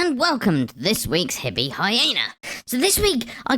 and welcome to this week's Hippie Hyena. So this week, I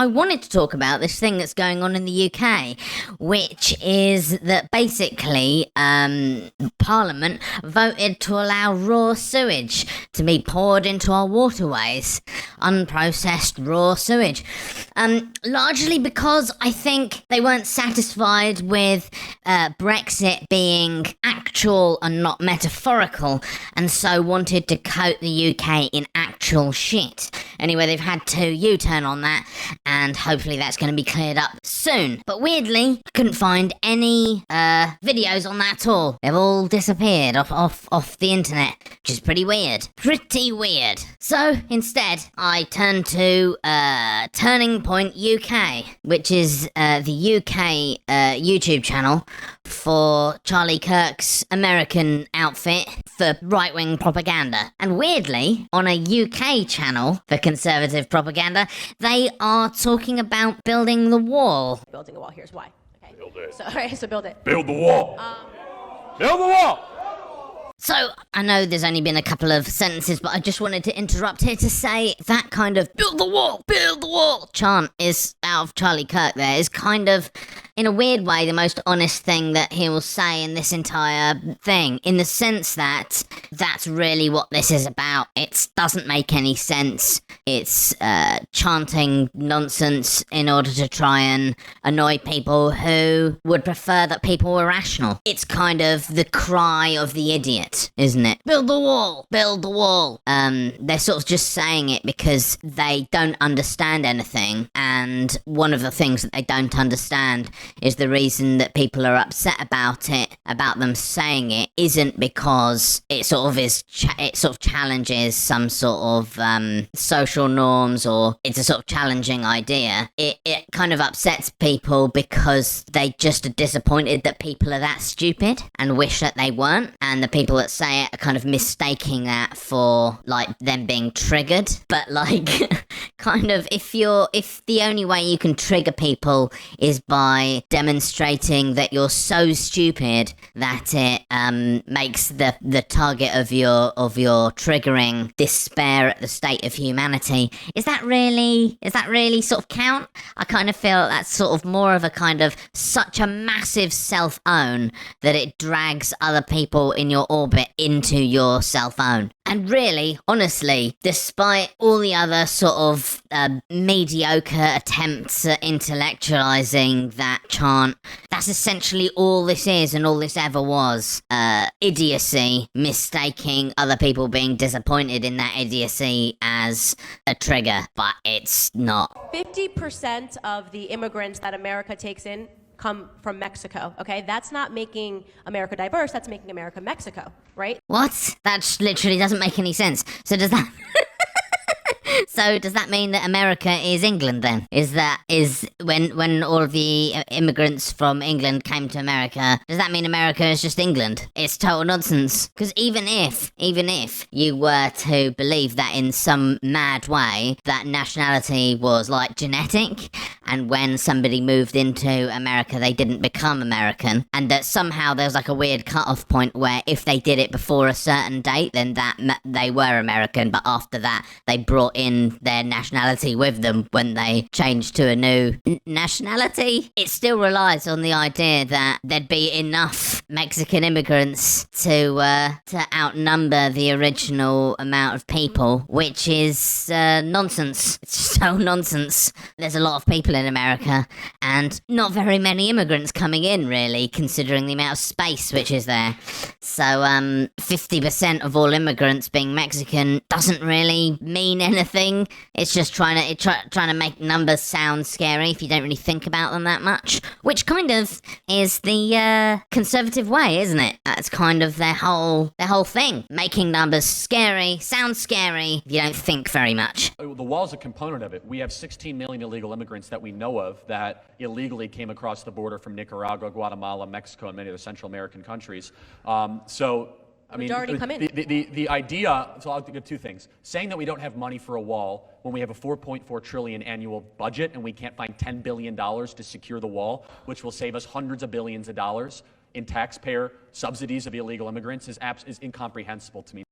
wanted to talk about this thing that's going on in the UK, which is that basically, Parliament voted to allow raw sewage to be poured into our waterways. Unprocessed raw sewage. Largely because I think they weren't satisfied with Brexit being actual and not metaphorical, and so wanted to coat the UK in actual shit. Anyway, they've had to U-turn on that, and hopefully that's going to be cleared up soon. But weirdly, I couldn't find any videos on that at all. They've all disappeared off the internet, which is pretty weird. Pretty weird. So instead, I turned to Turning Point UK, which is the UK YouTube channel for Charlie Kirk's American outfit for right-wing propaganda. And weirdly, on a UK channel for conservative propaganda, they are talking about building the wall. Building a wall, here's why. Okay. Build it. So, all right, so build it. Build the wall. Build the wall. So, I know there's only been a couple of sentences, but I just wanted to interrupt here to say that kind of build the wall chant is out of Charlie Kirk there is kind of, in a weird way, the most honest thing that he will say in this entire thing, in the sense that that's really what this is about. It doesn't make any sense. It's chanting nonsense in order to try and annoy people who would prefer that people were rational. It's kind of the cry of the idiot, isn't it? Build the wall! Build the wall! They're sort of just saying it because they don't understand anything, and one of the things that they don't understand is the reason that people are upset about it, about them saying it, isn't because it sort of challenges some sort of social norms, or it's a sort of challenging idea. It kind of upsets people because they just are disappointed that people are that stupid and wish that they weren't, and the people that say it are kind of mistaking that for like them being triggered. But like kind of if the only way you can trigger people is by demonstrating that you're so stupid that it makes the target of your triggering despair at the state of humanity, is that really sort of count? I kind of feel that's sort of more of a kind of such a massive self-own that it drags other people in your orbit into your self-own. And really, honestly, despite all the other sort of mediocre attempts at intellectualizing that chant, that's essentially all this is and all this ever was. Idiocy, mistaking other people being disappointed in that idiocy as a trigger, but it's not. 50% of the immigrants that America takes in come from Mexico, okay? That's not making America diverse, that's making America Mexico, right? What? That literally doesn't make any sense. So does that... So does that mean that America is England then? Is when all of the immigrants from England came to America, does that mean America is just England? It's total nonsense. Because even if you were to believe that in some mad way that nationality was like genetic, and when somebody moved into America they didn't become American, and that somehow there's like a weird cut-off point where if they did it before a certain date then they were American, but after that they brought in their nationality with them when they changed to a new nationality, it still relies on the idea that there'd be enough Mexican immigrants to outnumber the original amount of people, which is nonsense. It's so nonsense. There's a lot of people in America and not very many immigrants coming in, really, considering the amount of space which is there. So 50% of all immigrants being Mexican doesn't really mean anything. It's just trying to make numbers sound scary if you don't really think about them that much, which kind of is the conservative way, isn't it? That's kind of their whole thing, making numbers scary, sound scary if you don't think very much. The wall is a component of it. We have 16 million illegal immigrants that we know of that illegally came across the border from Nicaragua, Guatemala, Mexico, and many of the Central American countries. I mean, the idea, so I'll give two things. Saying that we don't have money for a wall when we have a $4.4 trillion annual budget and we can't find $10 billion to secure the wall, which will save us hundreds of billions of dollars in taxpayer subsidies of illegal immigrants is incomprehensible to me.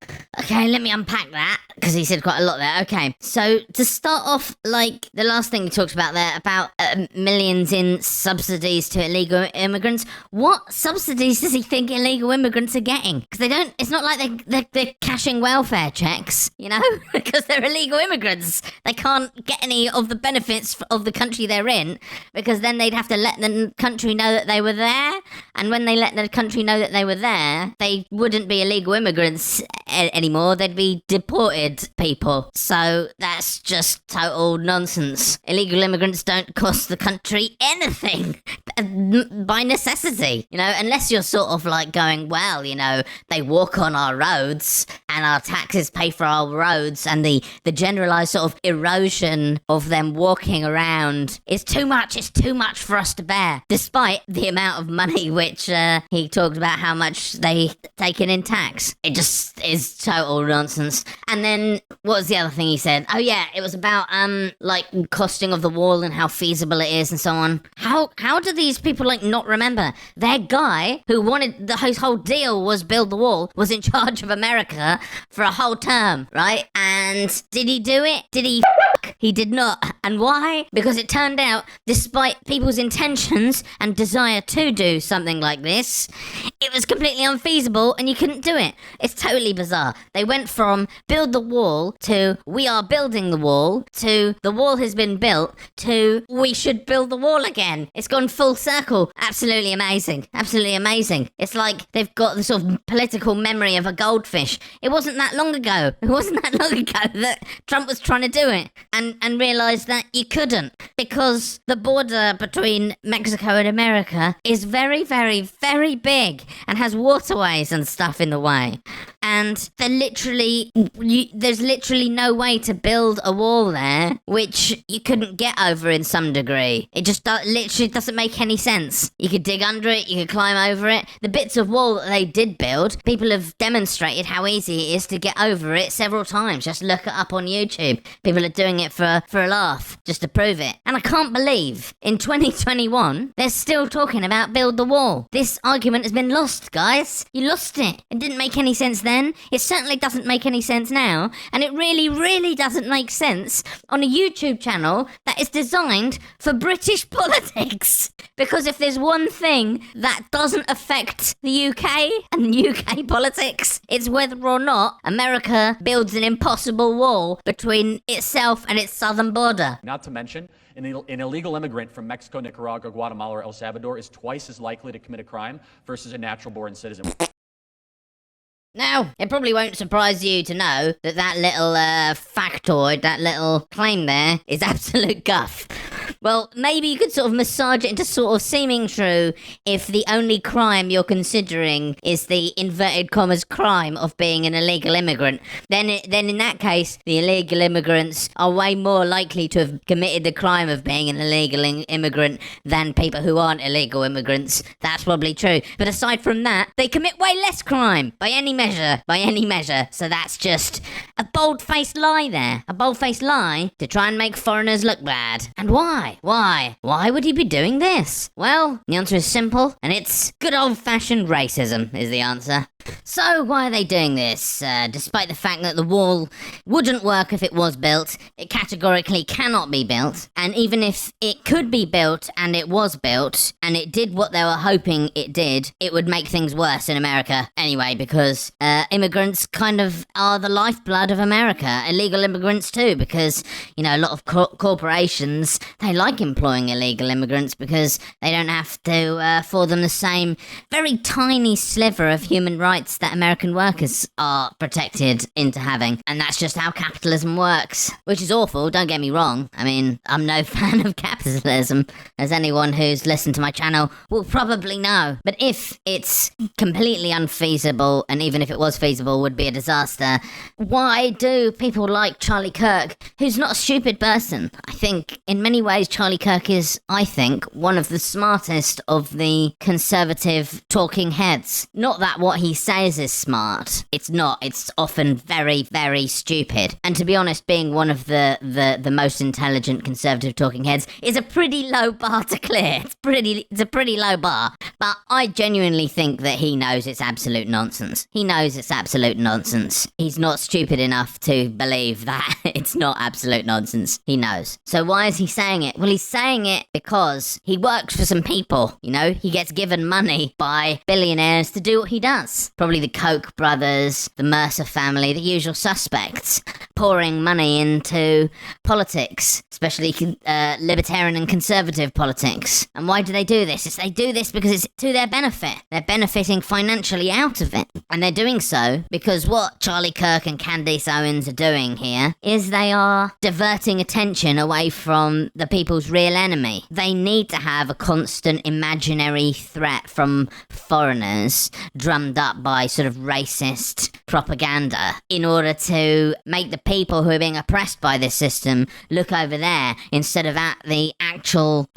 Okay, let me unpack that, because he said quite a lot there. Okay, so to start off, like, the last thing he talked about there, about millions in subsidies to illegal immigrants. What subsidies does he think illegal immigrants are getting? Because it's not like they're cashing welfare checks, you know? Because they're illegal immigrants. They can't get any of the benefits of the country they're in, because then they'd have to let the country know that they were there. And when they let the country know that they were there, they wouldn't be illegal immigrants anymore. They'd be deported people. So that's just total nonsense. Illegal immigrants don't cost the country anything by necessity, you know, unless you're sort of like going, well, you know, they walk on our roads and our taxes pay for our roads, and the generalized sort of erosion of them walking around is too much. It's too much for us to bear, despite the amount of money which he talked about how much they taken in tax. It just is total nonsense. And then what was the other thing he said? Oh yeah, it was about like costing of the wall and how feasible it is and so on. How do these people like not remember? Their guy who wanted his whole deal was build the wall was in charge of America for a whole term, right? And did he do it? Did he? He did not. And why? Because it turned out, despite people's intentions and desire to do something like this, it was completely unfeasible and you couldn't do it. It's totally bizarre. They went from build the wall to we are building the wall to the wall has been built to we should build the wall again. It's gone full circle. Absolutely amazing. Absolutely amazing. It's like they've got the sort of political memory of a goldfish. It wasn't that long ago. It wasn't that long ago that Trump was trying to do it and realised that you couldn't, because the border between Mexico and America is very, very, very big and has waterways and stuff in the way. And there's literally no way to build a wall there, which you couldn't get over in some degree. It just literally doesn't make any sense. You could dig under it, you could climb over it. The bits of wall that they did build, people have demonstrated how easy it is to get over it several times. Just look it up on YouTube. People are doing it for a laugh, just to prove it. And I can't believe in 2021 they're still talking about build the wall. This argument has been lost, guys. You lost it. It didn't make any sense then. It certainly doesn't make any sense now. And it really, really doesn't make sense on a YouTube channel that is designed for British politics. Because if there's one thing that doesn't affect the UK and UK politics, it's whether or not America builds an impossible wall between itself and its southern border. Not to mention, an illegal immigrant from Mexico, Nicaragua, Guatemala, or El Salvador is twice as likely to commit a crime versus a natural-born citizen. Now, it probably won't surprise you to know that little factoid, that little claim there, is absolute guff. Well, maybe you could sort of massage it into sort of seeming true if the only crime you're considering is the inverted commas crime of being an illegal immigrant. Then in that case, the illegal immigrants are way more likely to have committed the crime of being an illegal immigrant than people who aren't illegal immigrants. That's probably true. But aside from that, they commit way less crime by any measure. So that's just a bold-faced lie there. A bold-faced lie to try and make foreigners look bad. And why? Why would he be doing this? Well, the answer is simple, and it's good old-fashioned racism is the answer. So why are they doing this? Despite the fact that the wall wouldn't work if it was built, it categorically cannot be built. And even if it could be built and it was built, and it did what they were hoping it did, it would make things worse in America anyway, because immigrants kind of are the lifeblood of America. Illegal immigrants too, because, you know, a lot of corporations, they like employing illegal immigrants because they don't have to afford them the same very tiny sliver of human rights that American workers are protected into having. And that's just how capitalism works, which is awful, don't get me wrong. I mean, I'm no fan of capitalism, as anyone who's listened to my channel will probably know. But if it's completely unfeasible, and even if it was feasible would be a disaster, why do people like Charlie Kirk, who's not a stupid person? I think in many ways Charlie Kirk is, I think, one of the smartest of the conservative talking heads. Not that what he says disguise as smart, it's not. It's often very, very stupid. And to be honest, being one of the most intelligent conservative talking heads is a pretty low bar to clear. It's a pretty low bar. But I genuinely think that he knows it's absolute nonsense. He knows it's absolute nonsense. He's not stupid enough to believe that it's not absolute nonsense. He knows. So why is he saying it? Well, he's saying it because he works for some people, you know? He gets given money by billionaires to do what he does. Probably the Koch brothers, the Mercer family, the usual suspects, pouring money into politics, especially libertarian and conservative politics. And why do they do this? They do this because it's to their benefit. They're benefiting financially out of it. And they're doing so because what Charlie Kirk and Candace Owens are doing here is they are diverting attention away from the people's real enemy. They need to have a constant imaginary threat from foreigners drummed up by sort of racist propaganda in order to make the people who are being oppressed by this system look over there instead of at the actual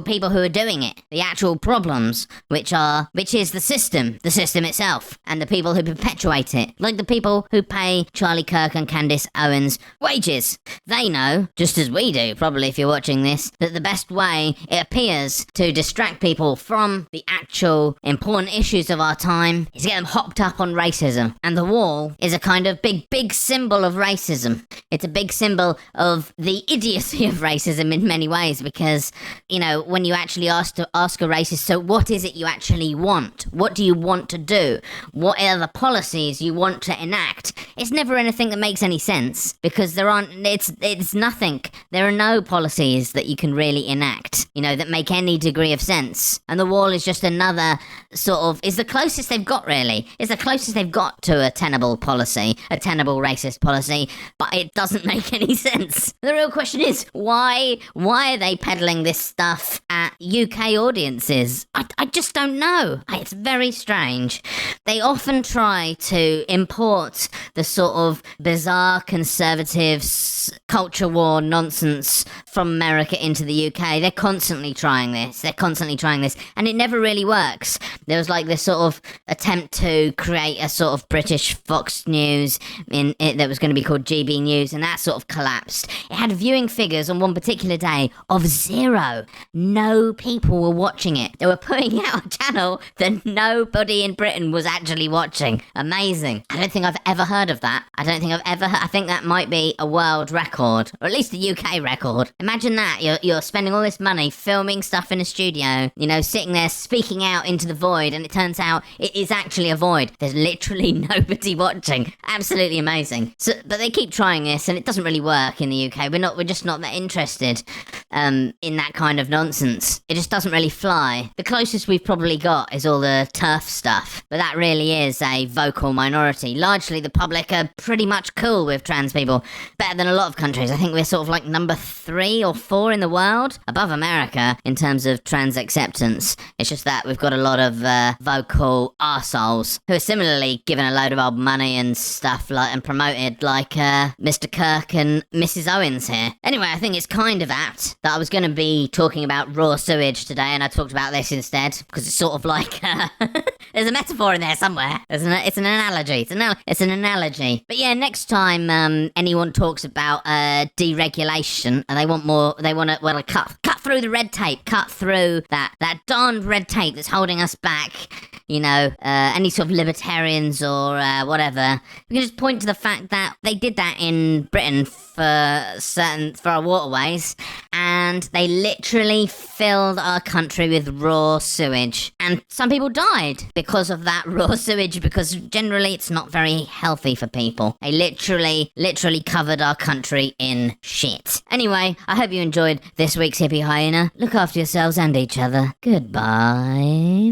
people who are doing it, the actual problems, which is the system itself, and the people who perpetuate it, like the people who pay Charlie Kirk and Candace Owens wages. They know, just as we do, probably if you're watching this, that the best way, it appears, to distract people from the actual important issues of our time is to get them hopped up on racism. And the wall is a kind of big symbol of racism. It's a big symbol of the idiocy of racism in many ways, because, you know, when you actually ask a racist, so what is it you actually want? What do you want to do? What are the policies you want to enact? It's never anything that makes any sense, because it's nothing. There are no policies that you can really enact, you know, that make any degree of sense. And the wall is just another sort of, is the closest they've got, really. It's the closest they've got to a tenable policy, a tenable racist policy, but it doesn't make any sense. The real question is, why are they peddling this stuff at UK audiences? I just don't know. It's very strange. They often try to import the sort of bizarre conservative culture war nonsense from America into the UK. They're constantly trying this. And it never really works. There was like this sort of attempt to create a sort of British Fox News that was going to be called GB News, and that sort of collapsed. It had viewing figures on one particular day of 0. No people were watching it. They were putting out a channel that nobody in Britain was actually watching. Amazing. I don't think I've ever heard of that. I think that might be a world record, or at least a UK record. Imagine that. You're spending all this money filming stuff in a studio, you know, sitting there speaking out into the void, and it turns out it is actually a void. There's literally nobody watching. Absolutely amazing. So, but they keep trying this, and it doesn't really work in the UK. We're just not that interested in that kind of nonsense. It just doesn't really fly. The closest we've probably got is all the TERF stuff, but that really is a vocal minority. Largely the public are pretty much cool with trans people, better than a lot of countries. I think we're sort of like number 3 or 4 in the world, above America in terms of trans acceptance. It's just that we've got a lot of vocal arseholes who are similarly given a load of old money and stuff and promoted, like Mr. Kirk and Mrs. Owens here. Anyway, I think it's kind of apt that I was going to be talking about raw sewage today, and I talked about this instead, because it's sort of like there's a metaphor in there somewhere. It's an analogy. It's an analogy. But yeah, next time anyone talks about deregulation, and they want to cut through the red tape, cut through that darned red tape that's holding us back. You know, any sort of libertarians or whatever, we can just point to the fact that they did that in Britain for our waterways, and they literally filled our country with raw sewage. And some people died because of that raw sewage, because generally it's not very healthy for people. They literally covered our country in shit. Anyway, I hope you enjoyed this week's Hippie Hyena. Look after yourselves and each other. Goodbye.